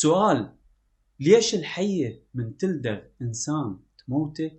سؤال: ليش الحية من تلدغ إنسان تموته،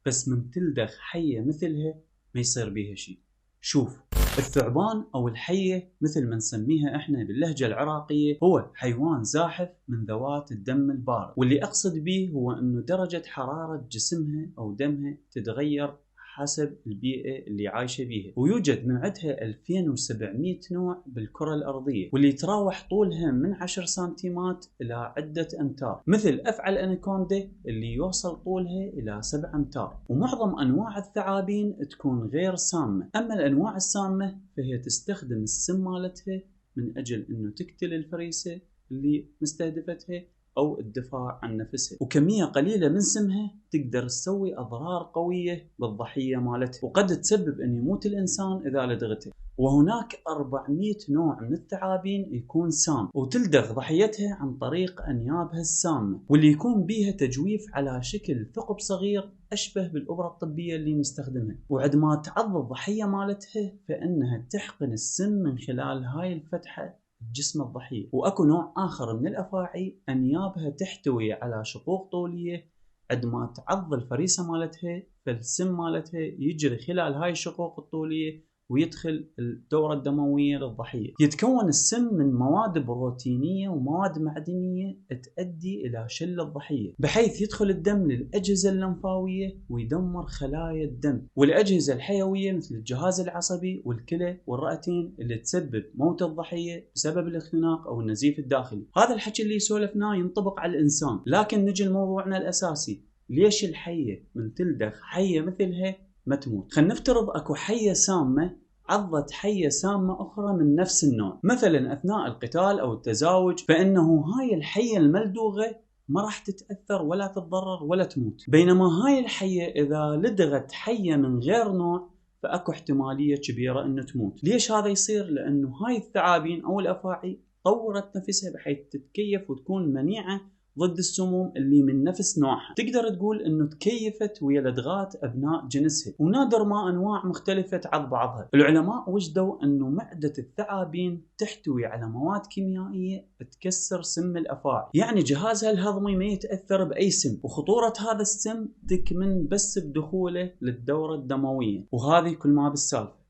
بس من تلدغ حية مثلها ما يصير بيها شيء؟ شوف، الثعبان أو الحية مثل ما نسميها إحنا باللهجة العراقية هو حيوان زاحف من ذوات الدم البارد، واللي أقصد به هو أنه درجة حرارة جسمها أو دمها تتغير حسب البيئة اللي عايشة بيها، ويوجد من عندها 2700 نوع بالكرة الأرضية، واللي يتراوح طولها من 10 سنتيمات إلى عدة أمتار، مثل أفعى الأناكوندا اللي يوصل طولها إلى 7 أمتار. ومعظم أنواع الثعابين تكون غير سامة، أما الأنواع السامة فهي تستخدم السم مالتها من أجل أنه تقتل الفريسة اللي مستهدفتها أو الدفاع عن نفسها، وكمية قليلة من سمها تقدر تسوي أضرار قوية بالضحية مالتها، وقد تسبب أن يموت الإنسان إذا لدغته. وهناك 400 نوع من الثعابين يكون سام، وتلدغ ضحيتها عن طريق أنيابها السامة، واللي يكون بيها تجويف على شكل ثقب صغير أشبه بالإبرة الطبية اللي نستخدمها. وعندما تعض الضحية مالتها فإنها تحقن السم من خلال هاي الفتحة جسم الضحية. واكو نوع اخر من الافاعي انيابها تحتوي على شقوق طولية، عندما تعض الفريسة مالتها فالسم مالتها يجري خلال هاي الشقوق الطولية ويدخل الدورة الدموية للضحية. يتكون السم من مواد بروتينية ومواد معدنية تؤدي إلى شل الضحية، بحيث يدخل الدم للأجهزة اللمفاوية ويدمر خلايا الدم والأجهزة الحيوية مثل الجهاز العصبي والكلى والرئتين، اللي تسبب موت الضحية بسبب الاختناق أو النزيف الداخلي. هذا الحكي اللي سولفناه ينطبق على الإنسان، لكن نجي لموضوعنا الأساسي: ليش الحية من تلدغ حية مثلها ما تموت؟ خلينا نفترض اكو حية سامة عضت حية سامة أخرى من نفس النوع، مثلا أثناء القتال أو التزاوج، فإنه هاي الحية الملدوغة ما راح تتأثر ولا تتضرر ولا تموت. بينما هاي الحية إذا لدغت حية من غير نوع فأكو احتمالية كبيرة أنه تموت. ليش هذا يصير؟ لأنه هاي الثعابين أو الأفاعي طورت نفسها بحيث تتكيف وتكون منيعة ضد السموم اللي من نفس نوعها. تقدر تقول انه تكيفت ويا لدغات ابناء جنسها، ونادر ما انواع مختلفة تعض بعضها. العلماء وجدوا انه معدة الثعابين تحتوي على مواد كيميائية تكسر سم الافاعي، يعني جهازها الهضمي ما يتأثر باي سم، وخطورة هذا السم تكمن بس بدخوله للدورة الدموية. وهذه كل ما بالسالفة.